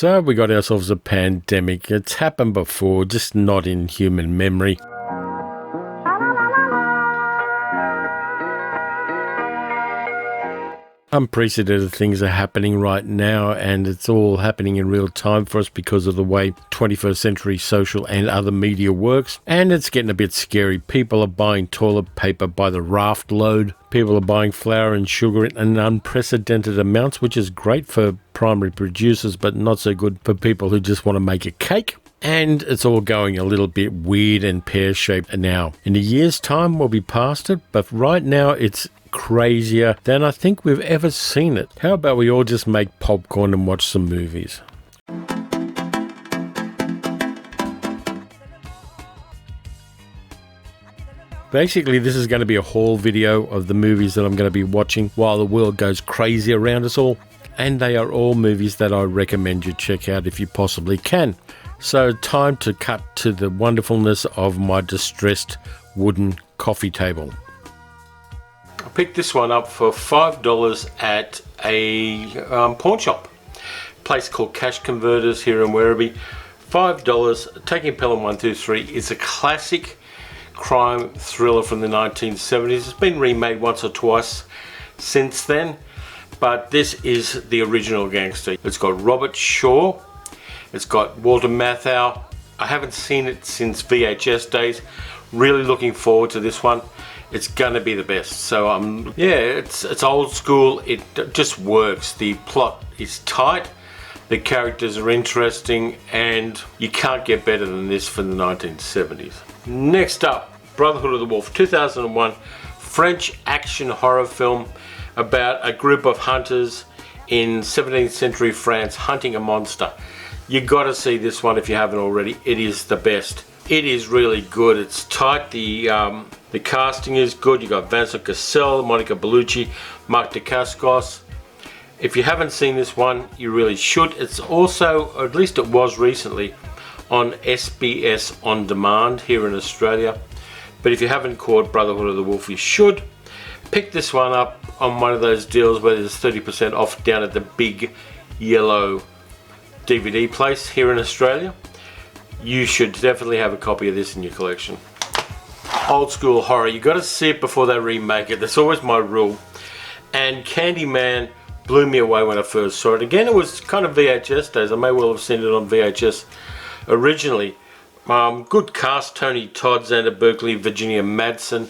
So we got ourselves a pandemic. It's happened before, just not in human memory. Unprecedented things are happening right now, and it's all happening in real time for us because of the way 21st century social and other media works, and it's getting a bit scary. People are buying toilet paper by the raft load. People are buying flour and sugar in unprecedented amounts, which is great for primary producers, but not so good for people who just want to make a cake. And it's all going a little bit weird and pear-shaped now. In a year's time, we'll be past it, but right now it's crazier than I think we've ever seen it. How about we all just make popcorn and watch some movies? Basically, this is going to be a haul video of the movies that I'm going to be watching while the world goes crazy around us all. And they are all movies that I recommend you check out if you possibly can. So time to cut to the wonderfulness of my distressed wooden coffee table. I picked this one up for $5 at a pawn shop. A place called Cash Converters here in Werribee. $5, taking Pelham 123. It's a classic crime thriller from the 1970s. It's been remade once or twice since then, but this is the original gangster. It's got Robert Shaw. It's got Walter Matthau. I haven't seen it since VHS days. Really looking forward to this one. It's gonna be the best. So yeah, it's old school. It just works. The plot is tight. The characters are interesting, and you can't get better than this from the 1970s. Next up, Brotherhood of the Wolf, 2001 French action horror film about a group of hunters in 17th century France hunting a monster. You gotta see this one if you haven't already. It is the best. It is really good. It's tight. The casting is good. You got Vincent Cassel, Monica Bellucci, Mark Dacascos. If you haven't seen this one, you really should. It's also, or at least it was recently, on SBS On Demand here in Australia. But if you haven't caught Brotherhood of the Wolf, you should. Pick this one up on one of those deals where there's 30% off down at the big yellow DVD place here in Australia. You should definitely have a copy of this in your collection. Old school horror, you got to see it before they remake it. That's always my rule. And Candyman blew me away when I first saw it. Again, it was kind of VHS days. I may well have seen it on VHS originally. Good cast: Tony Todd, Xander Berkeley, Virginia Madsen.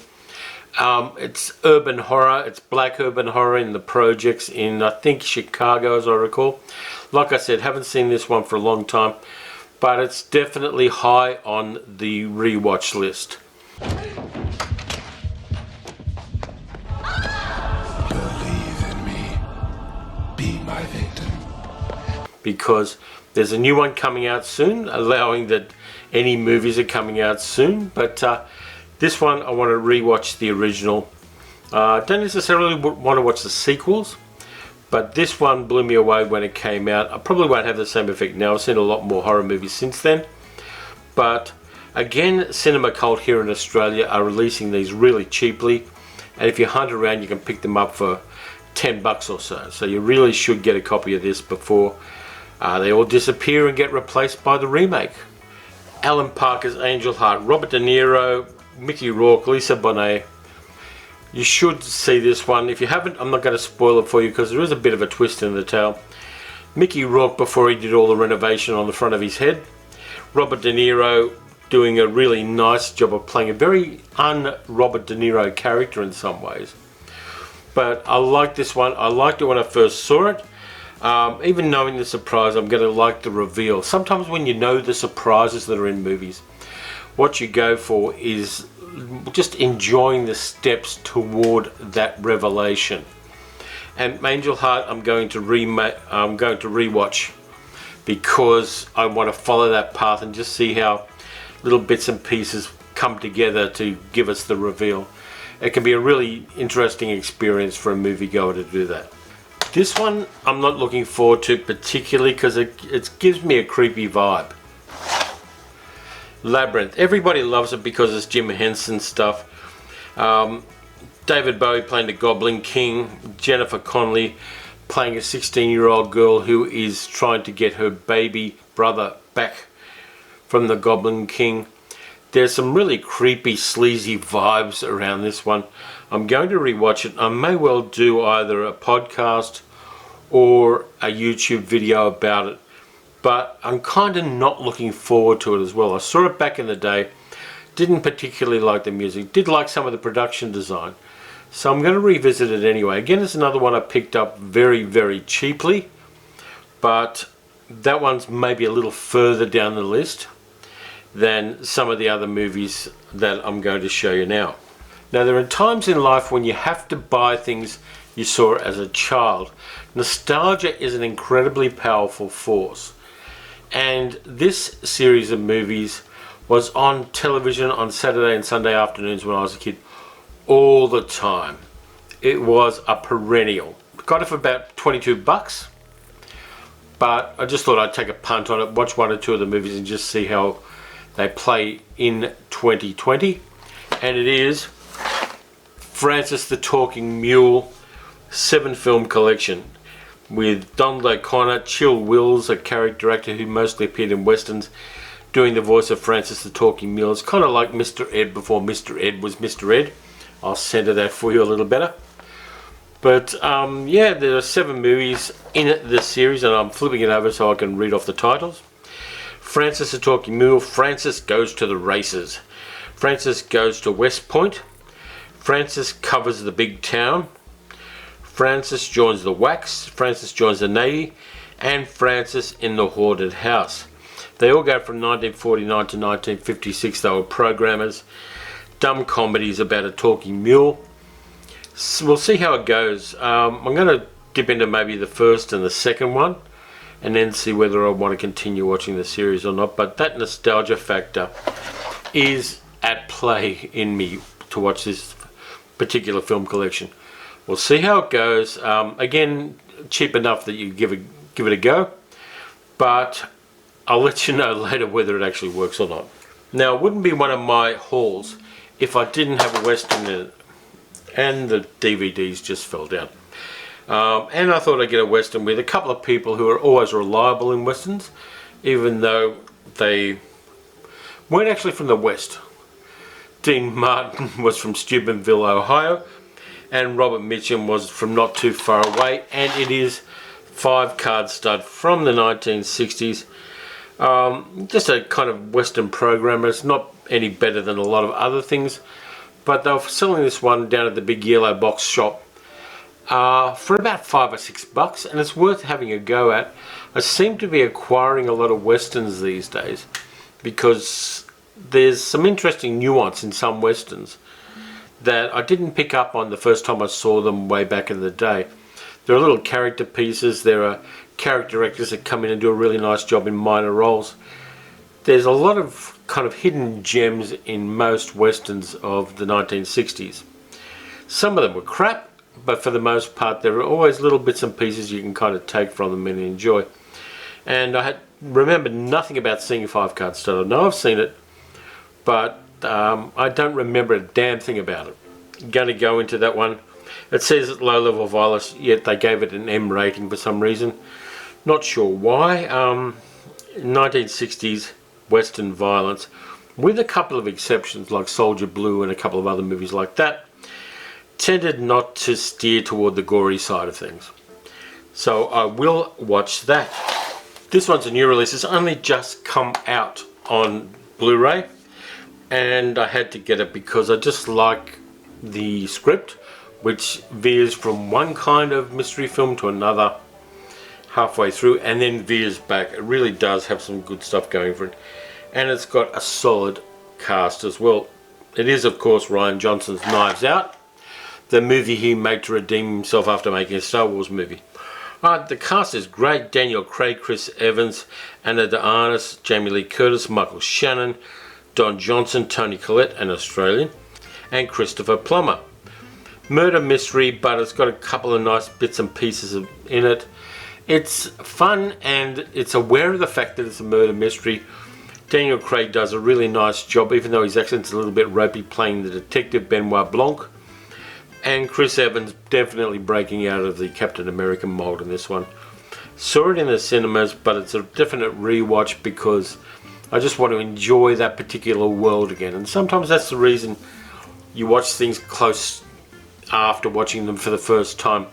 It's urban horror. It's black urban horror in the projects in, I think, Chicago, as I recall. Like I said, haven't seen this one for a long time, but it's definitely high on the rewatch list. Believe in me. Be my victim. Because there's a new one coming out soon, allowing that any movies are coming out soon. But this one, I want to rewatch the original. Don't necessarily want to watch the sequels, but this one blew me away when it came out. I probably won't have the same effect now. I've seen a lot more horror movies since then. But again, Cinema Cult here in Australia are releasing these really cheaply. And if you hunt around, you can pick them up for $10 or so. So you really should get a copy of this before they all disappear and get replaced by the remake. Alan Parker's Angel Heart, Robert De Niro, Mickey Rourke, Lisa Bonet. You should see this one. If you haven't, I'm not going to spoil it for you because there is a bit of a twist in the tale. Mickey Rourke before he did all the renovation on the front of his head. Robert De Niro doing a really nice job of playing a very un-Robert De Niro character in some ways. But I like this one. I liked it when I first saw it. Even knowing the surprise, I'm going to like the reveal. Sometimes when you know the surprises that are in movies, what you go for is just enjoying the steps toward that revelation. And Angel Heart, I'm going to rewatch because I want to follow that path and just see how little bits and pieces come together to give us the reveal. It can be a really interesting experience for a moviegoer to do that. This one I'm not looking forward to particularly because it gives me a creepy vibe. Labyrinth. Everybody loves it because it's Jim Henson stuff. David Bowie playing the Goblin King, Jennifer Connelly playing a 16-year-old girl who is trying to get her baby brother back from the Goblin King. There's some really creepy, sleazy vibes around this one. I'm going to rewatch it. I may well do either a podcast or a YouTube video about it, but I'm kind of not looking forward to it as well. I saw it back in the day, didn't particularly like the music, did like some of the production design, so I'm going to revisit it anyway. Again, it's another one I picked up very, very cheaply, but that one's maybe a little further down the list than some of the other movies that I'm going to show you now. Now, there are times in life when you have to buy things you saw as a child. Nostalgia is an incredibly powerful force, and this series of movies was on television on Saturday and Sunday afternoons when I was a kid all the time. It was a perennial. Got it for about 22 bucks, but I just thought I'd take a punt on it, watch one or two of the movies and just see how they play in 2020. And it is Francis the Talking Mule 7-film collection with Donald O'Connor, Chill Wills, a character actor who mostly appeared in westerns, doing the voice of Francis the Talking Mule. It's kind of like Mr. Ed before Mr. Ed was Mr. Ed. I'll center that for you a little better. But yeah, there are 7 movies in this series, and I'm flipping it over so I can read off the titles. Francis the Talking Mule. Francis goes to the races. Francis goes to West Point. Francis covers the big town. Francis joins the Wax. Francis joins the Navy. And Francis in the Haunted House. They all go from 1949 to 1956. They were programmers. Dumb comedies about a talking mule. So we'll see how it goes. I'm going to dip into maybe the first and the second one, and then see whether I want to continue watching the series or not. But that nostalgia factor is at play in me to watch this particular film collection. We'll see how it goes. Again, cheap enough that you give it a go, but I'll let you know later whether it actually works or not. Now, it wouldn't be one of my hauls if I didn't have a Western in it, and the DVDs just fell down. And I thought I'd get a Western with a couple of people who are always reliable in Westerns, even though they weren't actually from the West. Dean Martin was from Steubenville, Ohio, and Robert Mitchum was from not too far away, and it is 5-card stud from the 1960s. Just a kind of Western programmer. It's not any better than a lot of other things, but they were selling this one down at the Big Yellow Box shop for about $5 or $6, and it's worth having a go at. I seem to be acquiring a lot of Westerns these days because there's some interesting nuance in some Westerns that I didn't pick up on the first time I saw them way back in the day. There are little character pieces, there are character actors that come in and do a really nice job in minor roles. There's a lot of kind of hidden gems in most Westerns of the 1960s. Some of them were crap, but for the most part there are always little bits and pieces you can kind of take from them and enjoy. And I had remembered nothing about seeing 5-card stud. I know I've seen it, but I don't remember a damn thing about it. Going to go into that one. It says at low level violence, yet they gave it an M rating for some reason. Not sure why. 1960s Western violence, with a couple of exceptions like Soldier Blue and a couple of other movies like that, tended not to steer toward the gory side of things. So I will watch that. This one's a new release. It's only just come out on Blu-ray, and I had to get it because I just like the script, which veers from one kind of mystery film to another halfway through and then veers back. It really does have some good stuff going for it, and it's got a solid cast as well. It is, of course, Rian Johnson's Knives Out, the movie he made to redeem himself after making a Star Wars movie. The cast is great. Daniel Craig, Chris Evans, Anna de Armas, Jamie Lee Curtis, Michael Shannon, Don Johnson, Tony Collette, an Australian, and Christopher Plummer. Murder mystery, but it's got a couple of nice bits and pieces in it. It's fun, and it's aware of the fact that it's a murder mystery. Daniel Craig does a really nice job, even though his accent's a little bit ropey, playing the detective Benoit Blanc. And Chris Evans definitely breaking out of the Captain America mold in this one. Saw it in the cinemas, but it's a definite rewatch because I just want to enjoy that particular world again. And sometimes that's the reason you watch things close after watching them for the first time.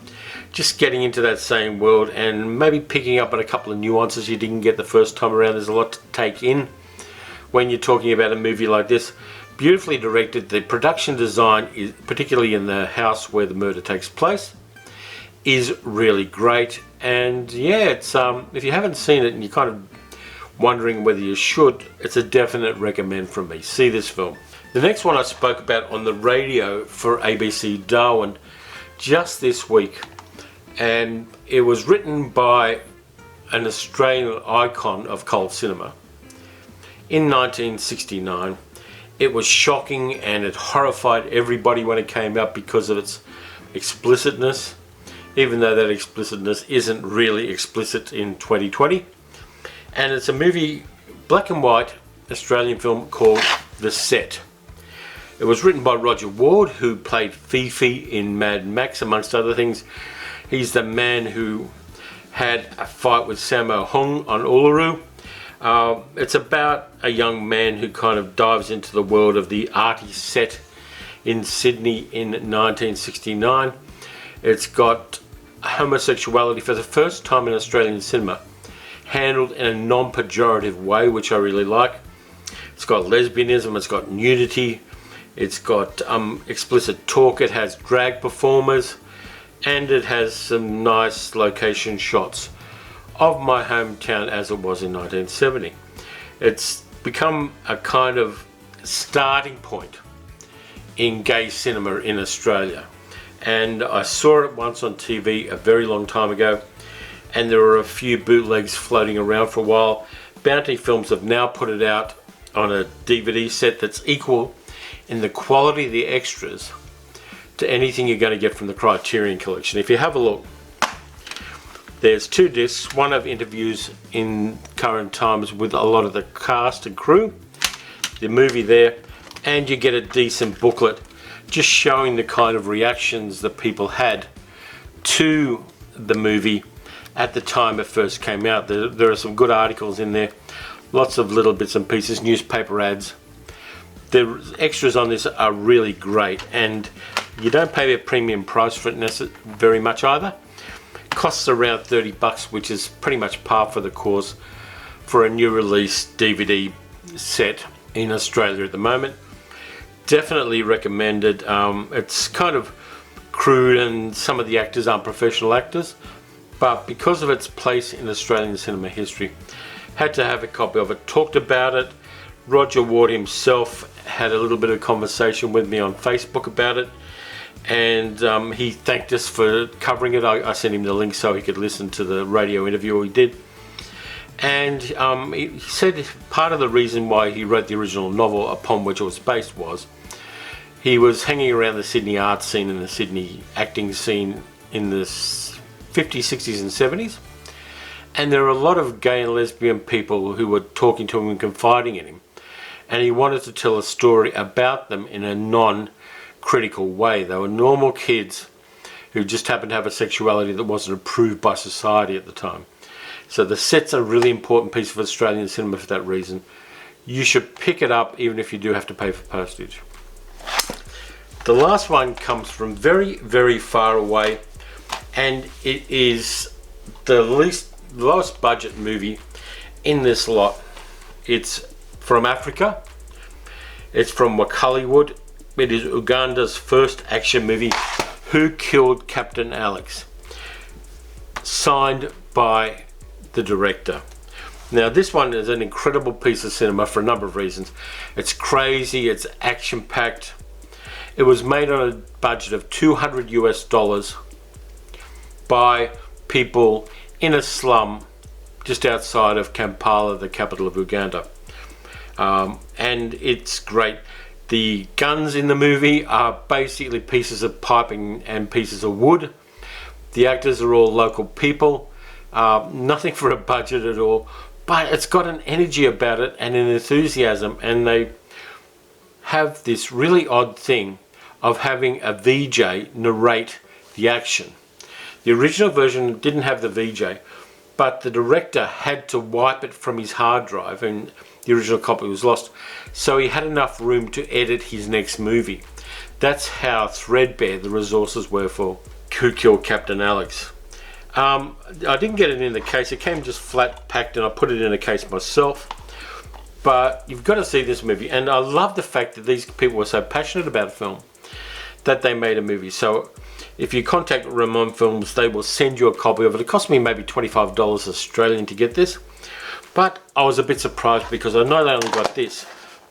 Just getting into that same world and maybe picking up on a couple of nuances you didn't get the first time around. There's a lot to take in when you're talking about a movie like this. Beautifully directed. The production design, is particularly in the house where the murder takes place, is really great. And yeah, it's if you haven't seen it and you're kind of wondering whether you should, it's a definite recommend from me. See this film. The next one I spoke about on the radio for ABC Darwin just this week, and it was written by an Australian icon of cult cinema in 1969. It was shocking and it horrified everybody when it came out because of its explicitness, even though that explicitness isn't really explicit in 2020. And it's a movie, black and white Australian film called The Set. It was written by Roger Ward, who played Fifi in Mad Max, amongst other things. He's the man who had a fight with Sammo Hung on Uluru. It's about a young man who kind of dives into the world of the arty set in Sydney in 1969. It's got homosexuality for the first time in Australian cinema, handled in a non-pejorative way, which I really like. It's got lesbianism, it's got nudity, it's got explicit talk, it has drag performers, and it has some nice location shots of my hometown as it was in 1970. It's become a kind of starting point in gay cinema in Australia. And I saw it once on TV a very long time ago, and there were a few bootlegs floating around for a while. Bounty Films have now put it out on a DVD set that's equal in the quality of the extras to anything you're going to get from the Criterion Collection. If you have a look, there's 2 discs, one of interviews in current times with a lot of the cast and crew, the movie there, and you get a decent booklet just showing the kind of reactions that people had to the movie at the time it first came out. There are some good articles in there, lots of little bits and pieces, newspaper ads. The extras on this are really great, and you don't pay a premium price for it very much either. It costs around $30, which is pretty much par for the course for a new release DVD set in Australia at the moment. Definitely recommended. It's kind of crude and some of the actors aren't professional actors, but because of its place in Australian cinema history, had to have a copy of it. Talked about it. Roger Ward himself had a little bit of conversation with me on Facebook about it, and he thanked us for covering it. I sent him the link so he could listen to the radio interview we did. And he said part of the reason why he wrote the original novel upon which it was based was he was hanging around the Sydney art scene and the Sydney acting scene in the 50s, 60s and 70s. And there were a lot of gay and lesbian people who were talking to him and confiding in him. And he wanted to tell a story about them in a non-critical way. They were normal kids who just happened to have a sexuality that wasn't approved by society at the time. So The Set's a really important piece of Australian cinema for that reason. You should pick it up even if you do have to pay for postage. The last one comes from very, very far away, and it is the lowest budget movie in this lot. It's from Africa. It's from Wakaliwood. It is Uganda's first action movie, Who Killed Captain Alex? Signed by the director. Now this one is an incredible piece of cinema for a number of reasons. It's crazy, it's action packed. It was made on a budget of $200 by people in a slum just outside of Kampala, the capital of Uganda. And it's great. The guns in the movie are basically pieces of piping and pieces of wood. The actors are all local people. Nothing for a budget at all, but it's got an energy about it and an enthusiasm, and they have this really odd thing of having a VJ narrate the action. The original version didn't have the VJ, but the director had to wipe it from his hard drive, and the original copy was lost, so he had enough room to edit his next movie. That's how threadbare the resources were for Who Killed Captain Alex. I didn't get it in the case, it came just flat packed, and I put it in a case myself. But you've got to see this movie, and I love the fact that these people were so passionate about film that they made a movie. So if you contact Ramon Films, they will send you a copy of it. It cost me maybe $25 Australian to get this, but I was a bit surprised because I not only got this,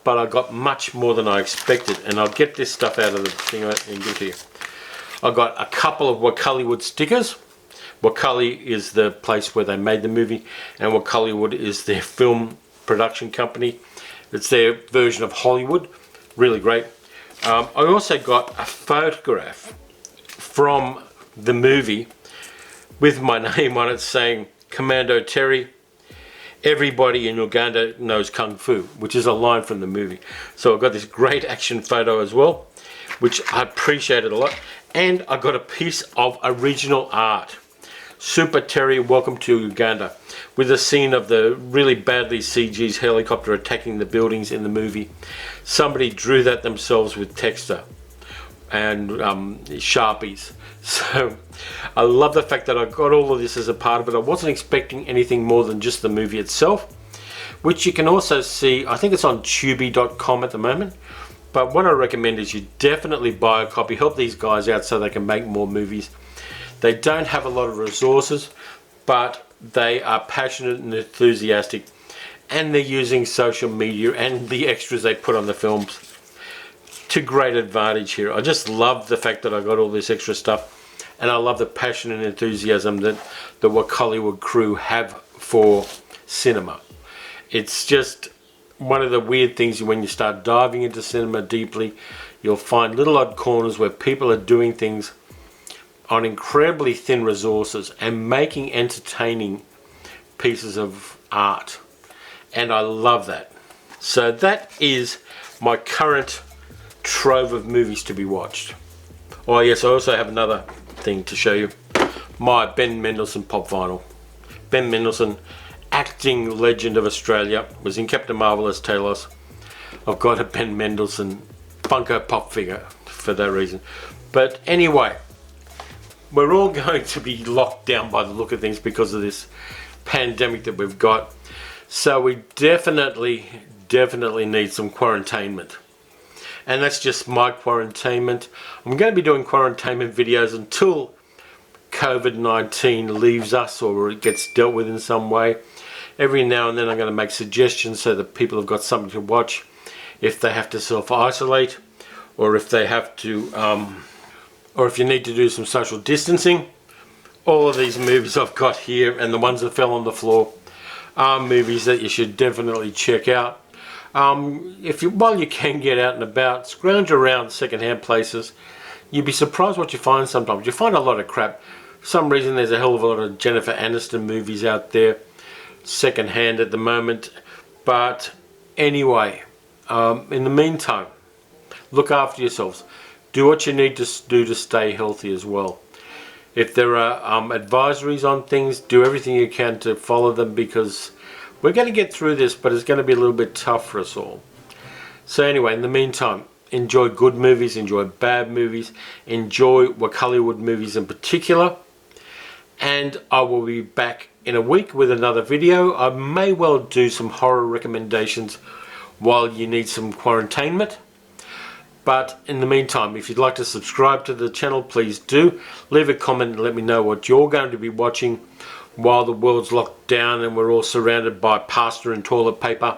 but I got much more than I expected. And I'll get this stuff out of the thing and give it to you. I got a couple of Wakaliwood stickers. Wakali is the place where they made the movie, and Wakaliwood is their film production company. It's their version of Hollywood. Really great. I also got a photograph from the movie with my name on it saying, Commando Terry, everybody in Uganda knows Kung Fu, which is a line from the movie. So I got this great action photo as well, which I appreciated a lot. And I got a piece of original art. Super Terry, welcome to Uganda, with a scene of the really badly CG's helicopter attacking the buildings in the movie. Somebody drew that themselves with texture and Sharpies. So I love the fact that I got all of this as a part of it. I wasn't expecting anything more than just the movie itself, which you can also see, I think it's on Tubi.com at the moment. But what I recommend is you definitely buy a copy, help these guys out so they can make more movies. They don't have a lot of resources, but they are passionate and enthusiastic, and they're using social media and the extras they put on the films to great advantage here. I just love the fact that I got all this extra stuff, and I love the passion and enthusiasm that the Wakaliwood crew have for cinema. It's just one of the weird things when you start diving into cinema deeply. You'll find little odd corners where people are doing things on incredibly thin resources and making entertaining pieces of art, and I love that. So that is my current trove of movies to be watched. Oh yes, I also have another thing to show you, my Ben Mendelsohn pop vinyl. Ben Mendelsohn, acting legend of Australia, was in Captain Marvel as Talos. I've got a Ben Mendelsohn Funko Pop figure for that reason. But anyway, we're all going to be locked down by the look of things because of this pandemic that we've got. So we definitely need some quarantainment. And that's just my quarantainment. I'm going to be doing quarantainment videos until COVID-19 leaves us or it gets dealt with in some way. Every now and then I'm going to make suggestions so that people have got something to watch if they have to self-isolate, or if they have to or if you need to do some social distancing. All of these movies I've got here, and the ones that fell on the floor, are movies that you should definitely check out. While you can get out and about, scrounge around second-hand places. You'd be surprised what you find sometimes. You find a lot of crap. For some reason there's a hell of a lot of Jennifer Aniston movies out there, second-hand at the moment. But anyway, in the meantime, look after yourselves. Do what you need to do to stay healthy as well. If there are advisories on things, do everything you can to follow them, because we're going to get through this, but it's going to be a little bit tough for us all. So anyway, in the meantime, enjoy good movies, enjoy bad movies, enjoy Wakaliwood movies in particular. And I will be back in a week with another video. I may well do some horror recommendations while you need some quarantainment. But in the meantime, if you'd like to subscribe to the channel, please do. Leave a comment and let me know what you're going to be watching while the world's locked down and we're all surrounded by pasta and toilet paper.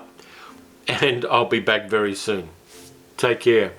And I'll be back very soon. Take care.